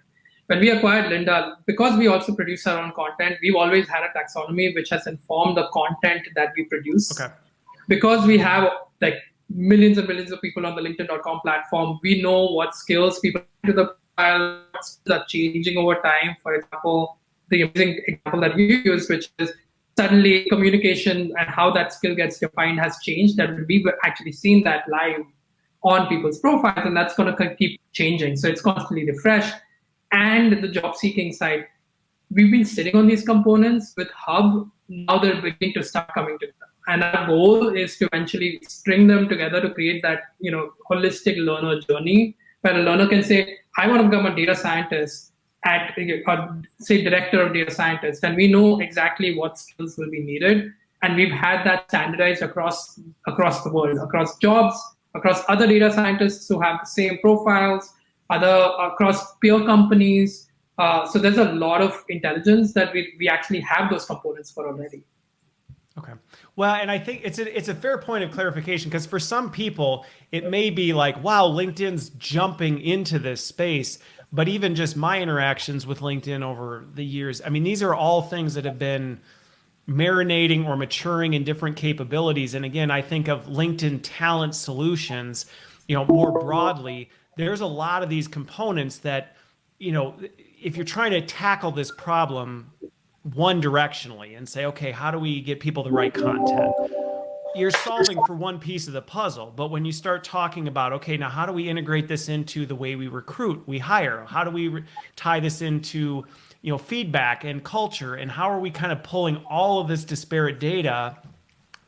When we acquired Lynda, because we also produce our own content, we've always had a taxonomy which has informed the content that we produce. Okay. Because we have like millions and millions of people on the LinkedIn.com platform, we know what skills people to the profile are changing over time. For example, the amazing example that you use, which is suddenly communication and how that skill gets defined has changed. That we've actually seen that live on people's profiles, and that's going to keep changing. So it's constantly refreshed. And the job seeking side, we've been sitting on these components with Hub. Now they're beginning to start coming together. And our goal is to eventually string them together to create that, holistic learner journey where a learner can say, I want to become a data scientist or say director of data scientist. And we know exactly what skills will be needed. And we've had that standardized across the world, across jobs, across other data scientists who have the same profiles, across peer companies. So there's a lot of intelligence that we actually have those components for already. Okay. Well, and I think it's a fair point of clarification, because for some people it may be like, wow, LinkedIn's jumping into this space. But even just my interactions with LinkedIn over the years, I mean, these are all things that have been marinating or maturing in different capabilities. And again, I think of LinkedIn Talent Solutions, more broadly, there's a lot of these components that, if you're trying to tackle this problem one directionally and say, okay, how do we get people the right content? You're solving for one piece of the puzzle. But when you start talking about, okay, now how do we integrate this into the way we recruit, we hire? How do we tie this into, feedback and culture? And how are we kind of pulling all of this disparate data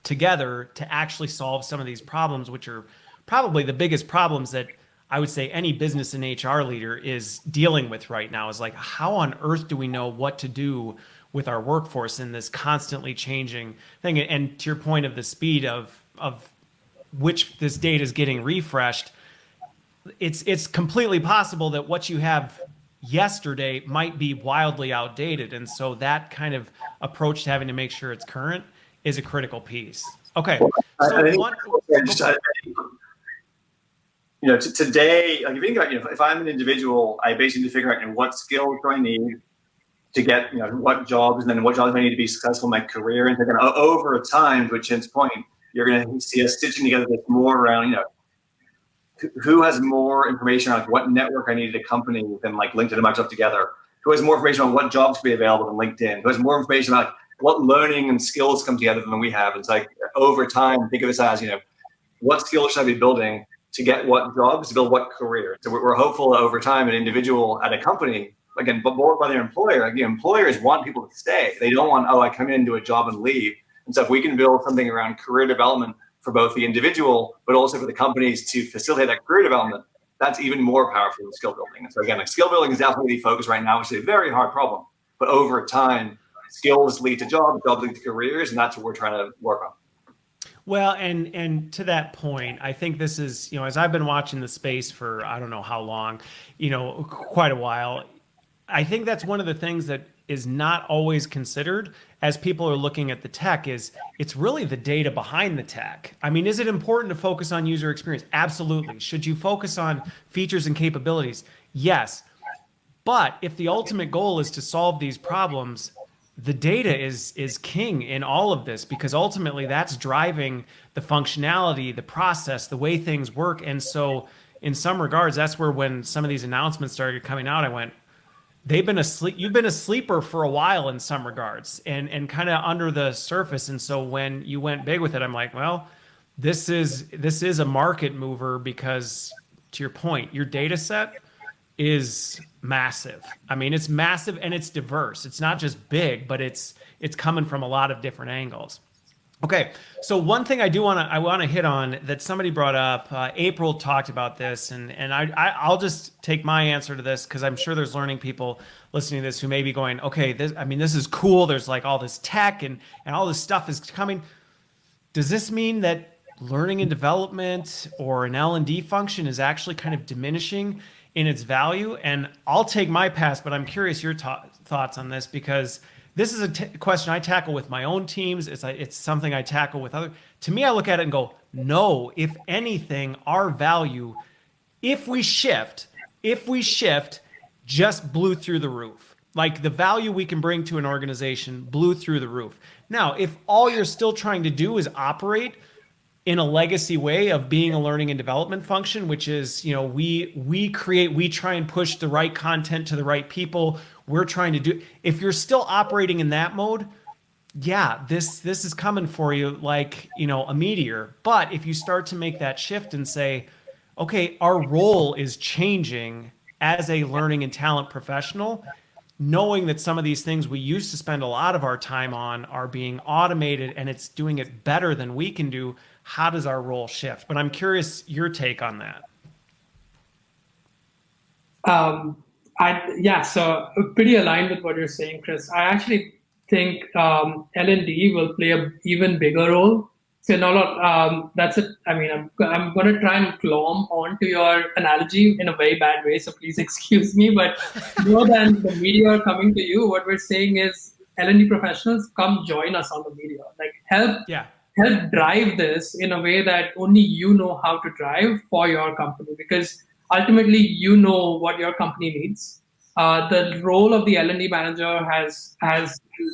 together to actually solve some of these problems, which are probably the biggest problems that I would say any business and HR leader is dealing with right now, is like, how on earth do we know what to do with our workforce in this constantly changing thing? And to your point of the speed of which this data is getting refreshed, it's completely possible that what you have yesterday might be wildly outdated. And so that kind of approach to having to make sure it's current is a critical piece. Okay. So today, like if you think about, if I'm an individual, I basically need to figure out, what skills do I need to get, what jobs, and then what jobs I need to be successful in my career. And then over time, to Chin's point, you're going to see us stitching together this more around, who has more information on what network I need at a company than like LinkedIn and Microsoft together? Who has more information on what jobs can be available than LinkedIn? Who has more information about what learning and skills come together than we have? It's like over time, think of this as, what skills should I be building to get what jobs, to build what career? So we're hopeful that over time, an individual at a company, again, but more by their employer, like the employers want people to stay. They don't want, I come into a job and leave. And so if we can build something around career development for both the individual, but also for the companies to facilitate that career development, that's even more powerful than skill building. And so again, like skill building is definitely the focus right now, which is a very hard problem. But over time, skills lead to jobs lead to careers, and that's what we're trying to work on. Well, and to that point, I think this is, as I've been watching the space for, I don't know how long, quite a while, I think that's one of the things that is not always considered as people are looking at the tech is it's really the data behind the tech. I mean, is it important to focus on user experience? Absolutely. Should you focus on features and capabilities? Yes. But if the ultimate goal is to solve these problems, the data is king in all of this, because ultimately that's driving the functionality, the process, the way things work. And so in some regards, that's where when some of these announcements started coming out, I went, you've been a sleeper for a while in some regards and kind of under the surface. And so when you went big with it, I'm like, well, this is a market mover, because to your point, your data set is massive. I mean, it's massive and it's diverse. It's not just big, but it's coming from a lot of different angles. Okay, so one thing I want to hit on that somebody brought up, April talked about this, and I'll just take my answer to this, because I'm sure there's learning people listening to this who may be going, okay, this is cool. There's like all this tech and all this stuff is coming. Does this mean that learning and development or an L&D function is actually kind of diminishing in its value. And I'll take my pass, but I'm curious your thoughts on this, because this is a question I tackle with my own teams. It's something I tackle with other. To me, I look at it and go, no, if anything, our value, if we shift, just blew through the roof. Like the value we can bring to an organization blew through the roof. Now, if all you're still trying to do is operate in a legacy way of being a learning and development function, which is, we try and push the right content to the right people. We're trying to do, if you're still operating in that mode, yeah, this is coming for you like, a meteor. But if you start to make that shift and say, okay, our role is changing as a learning and talent professional, knowing that some of these things we used to spend a lot of our time on are being automated and it's doing it better than we can do, how does our role shift? But I'm curious your take on that. So pretty aligned with what you're saying, Chris. I actually think L&D will play an even bigger role. So that's it. I mean, I'm going to try and glom onto your analogy in a very bad way, so please excuse me. But more than the meteor coming to you, what we're saying is L&D professionals, come join us on the meteor. Like help drive this in a way that only you know how to drive for your company, because ultimately you know what your company needs. The role of the L&D manager has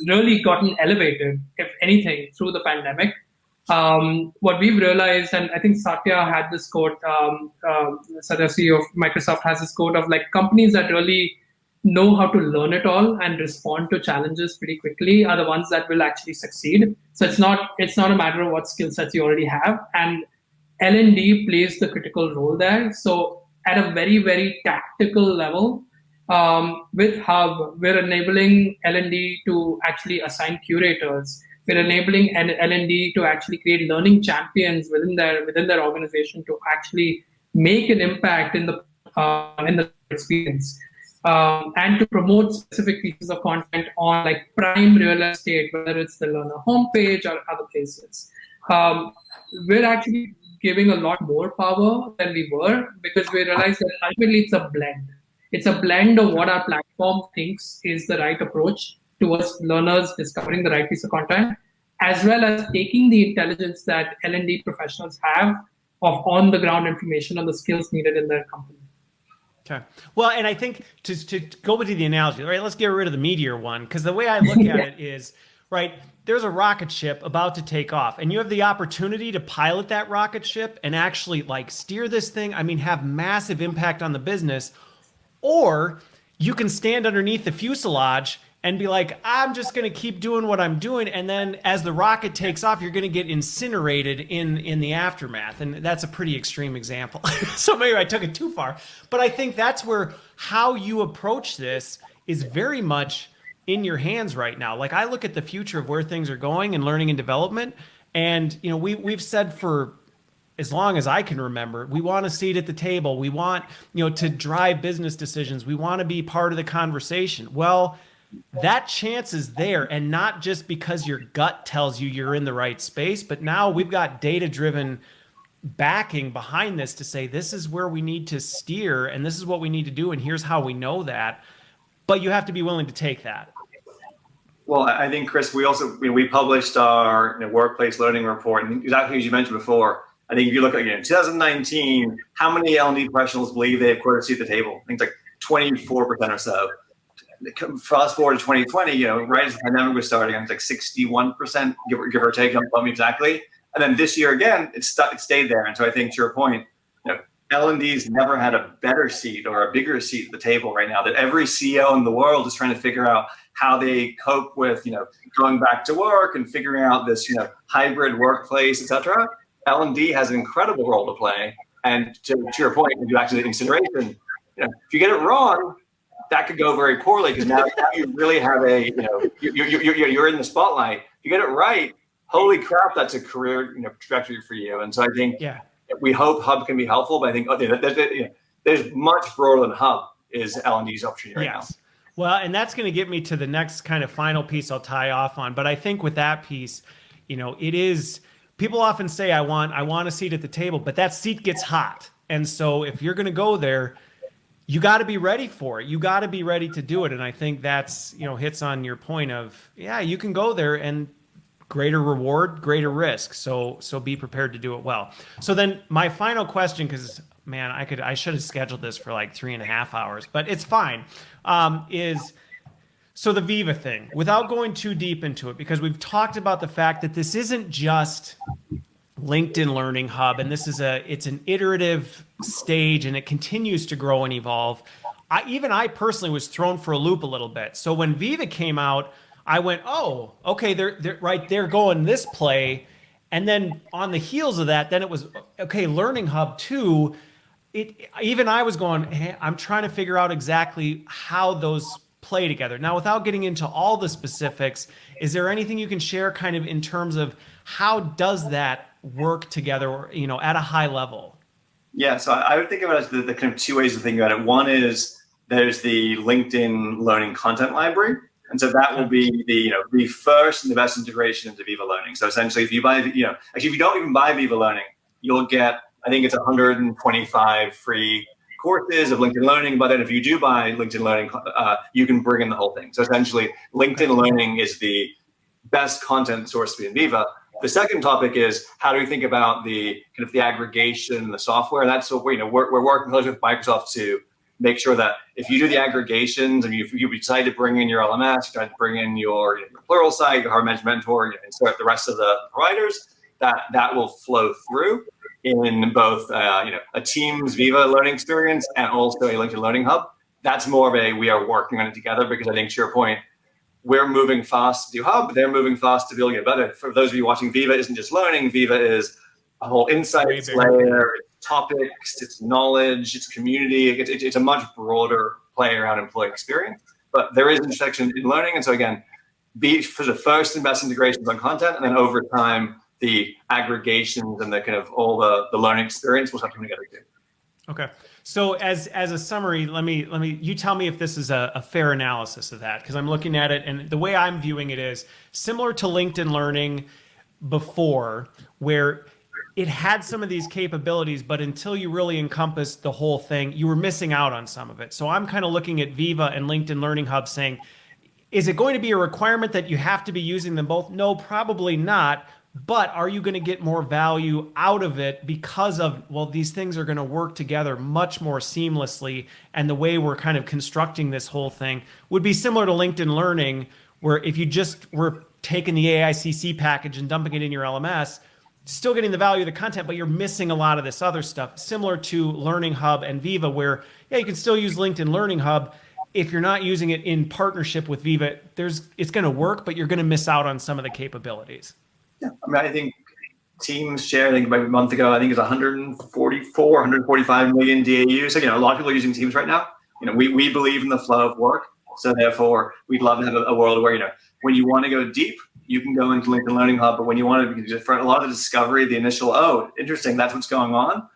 really gotten elevated, if anything, through the pandemic. What we've realized, and I think Satya had this quote, Satya, CEO of Microsoft, has this quote of like companies that really know how to learn it all and respond to challenges pretty quickly are the ones that will actually succeed. So it's not a matter of what skill sets you already have, and L&D plays the critical role there. So at a very, very tactical level, with Hub, we're enabling L&D to actually assign curators. We're enabling L&D to actually create learning champions within their organization to actually make an impact in the experience, and to promote specific pieces of content on like prime real estate, whether it's the learner homepage or other places. We're actually giving a lot more power than we were, because we realized that ultimately it's a blend. It's a blend of what our platform thinks is the right approach towards learners discovering the right piece of content, as well as taking the intelligence that L&D professionals have of on-the-ground information on the skills needed in their company. Okay. Well, and I think to go to the analogy, right, let's get rid of the meteor one, because the way I look at it is, right, there's a rocket ship about to take off, and you have the opportunity to pilot that rocket ship and actually like steer this thing, I mean, have massive impact on the business. Or you can stand underneath the fuselage and be like, I'm just going to keep doing what I'm doing. And then as the rocket takes off, you're going to get incinerated in the aftermath. And that's a pretty extreme example. So maybe I took it too far. But I think that's where how you approach this is very much in your hands right now. Like I look at the future of where things are going in learning and development. And, we've said for as long as I can remember, we want a seat at the table. We want, to drive business decisions. We want to be part of the conversation. Well, that chance is there, and not just because your gut tells you you're in the right space, but now we've got data-driven backing behind this to say this is where we need to steer and this is what we need to do and here's how we know that. But you have to be willing to take that. Well, I think, Chris, we also we published our workplace learning report, and exactly as you mentioned before, I think if you look at 2019, how many L&D professionals believe they have quoted a seat at the table? I think it's like 24% or so. Fast forward to 2020, right as the pandemic was starting, it's like 61%, give or take, don't quote me exactly. And then this year again, it stayed there. And so I think to your point, L&D's never had a better seat or a bigger seat at the table right now. That every CEO in the world is trying to figure out how they cope with going back to work and figuring out this hybrid workplace, etc. L&D has an incredible role to play. And to your point, when you actually incineration, if you get it wrong, that could go very poorly, because now you really have you're in the spotlight. If you get it right, holy crap, that's a career trajectory for you. And so I think we hope Hub can be helpful, but I think there's much broader than Hub is L&D's opportunity right now. Well, and that's going to get me to the next kind of final piece I'll tie off on. But I think with that piece, it is. People often say, I want a seat at the table, but that seat gets hot. And so if you're going to go there, you got to be ready for it. You got to be ready to do it. And I think that's, hits on your point of, yeah, you can go there and greater reward, greater risk. So be prepared to do it well. So then my final question, because man, I should have scheduled this for like 3.5 hours, but it's fine. Is so the Viva thing, without going too deep into it, because we've talked about the fact that this isn't just LinkedIn Learning Hub, and it's an iterative stage, and it continues to grow and evolve. I personally was thrown for a loop a little bit. So when Viva came out, I went, oh, okay, they're going this play, and then on the heels of that, then it was okay, Learning Hub 2. I was going, hey, I'm trying to figure out exactly how those play together. Now, without getting into all the specifics, is there anything you can share kind of in terms of how does that work together, at a high level? Yeah, so I would think about it as the kind of two ways of thinking about it. One is there's the LinkedIn Learning Content Library. And so that will be the first and the best integration into Viva Learning. So essentially, if you buy, actually, if you don't even buy Viva Learning, you'll get, I think it's 125 free courses of LinkedIn Learning. But then if you do buy LinkedIn Learning, you can bring in the whole thing. So essentially, LinkedIn Learning is the best content source in Viva. The second topic is how do we think about the kind of the aggregation, the software. That's what we're working closely with Microsoft to make sure that if you do the aggregations and you decide to bring in your LMS, you decide to bring in your Pluralsight, your Hard Mentor, and start the rest of the providers, that will flow through in both a Teams Viva learning experience and also a LinkedIn Learning Hub. That's more of we are working on it together, because I think to your point, we're moving fast to do Hub, they're moving fast to building it better. For those of you watching, Viva isn't just learning, Viva is a whole insights layer, it's topics, it's knowledge, it's community. It's a much broader play around employee experience, but there is intersection in learning. And so again, be for the first and best integrations on content, and then over time, the aggregations and the kind of all the learning experience will start coming together too. Okay. So as a summary, you tell me if this is a fair analysis of that, because I'm looking at it, and the way I'm viewing it is similar to LinkedIn Learning before, where it had some of these capabilities, but until you really encompassed the whole thing, you were missing out on some of it. So I'm kind of looking at Viva and LinkedIn Learning Hub saying, is it going to be a requirement that you have to be using them both? No, probably not. But are you going to get more value out of it because of, well, these things are going to work together much more seamlessly. And the way we're kind of constructing this whole thing would be similar to LinkedIn Learning, where if you just were taking the AICC package and dumping it in your LMS, still getting the value of the content, but you're missing a lot of this other stuff, similar to Learning Hub and Viva, where, yeah, you can still use LinkedIn Learning Hub. If you're not using it in partnership with Viva, it's going to work, but you're going to miss out on some of the capabilities. Yeah, I mean, I think Teams shared, I think about a month ago, I think it's 144, 145 million DAU. So, a lot of people are using Teams right now. We believe in the flow of work. So therefore, we'd love to have a world where, when you want to go deep, you can go into LinkedIn Learning Hub. But when you want to, for a lot of the discovery, the initial, oh, interesting, that's what's going on.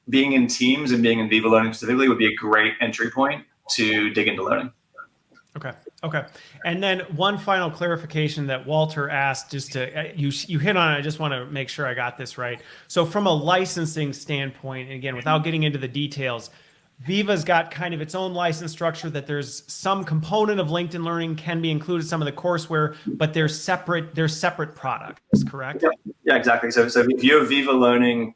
Being in Teams and being in Viva Learning specifically would be a great entry point to dig into learning. Okay. And then one final clarification that Walter asked, just to you hit on it. I just want to make sure I got this right. So from a licensing standpoint, and again, without getting into the details, Viva's got kind of its own license structure, that there's some component of LinkedIn Learning can be included, some of the courseware, but they're separate products, correct? Yeah, exactly. So if you have Viva Learning,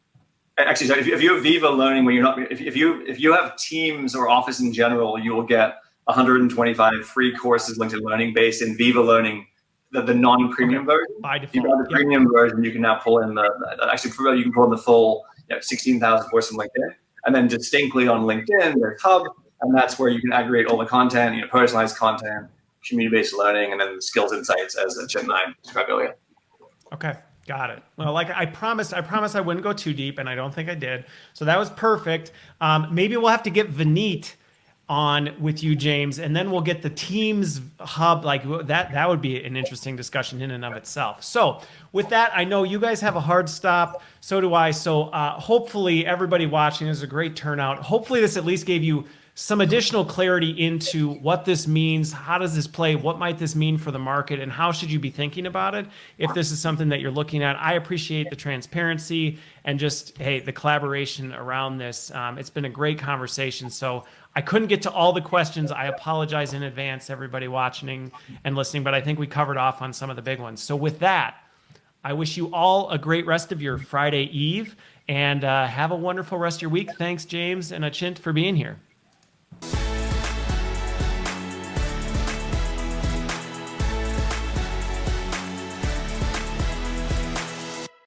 actually, so if you have Viva Learning, when you're not, if you have Teams or Office in general, you will get 125 free courses LinkedIn Learning based in Viva Learning, the non-premium version. By default. If you have the premium version, you can now pull in you can pull in the full 16,000 courses from LinkedIn. And then distinctly on LinkedIn, there's Hub, and that's where you can aggregate all the content, personalized content, community-based learning, and then skills insights, as Chip and I described earlier. Okay. Got it. Well, like I promised I wouldn't go too deep, and I don't think I did. So that was perfect. Maybe we'll have to get Vineet on with you, James, and then we'll get the Teams Hub. Like that would be an interesting discussion in and of itself. So with that, I know you guys have a hard stop. So do I. So hopefully everybody watching, is a great turnout. Hopefully this at least gave you some additional clarity into what this means, how does this play, what might this mean for the market, and how should you be thinking about it if this is something that you're looking at. I appreciate the transparency and just, hey, the collaboration around this. It's been a great conversation. So I couldn't get to all the questions. I apologize in advance, everybody watching and listening, but I think we covered off on some of the big ones. So with that, I wish you all a great rest of your Friday Eve and have a wonderful rest of your week. Thanks, James and Achint, for being here.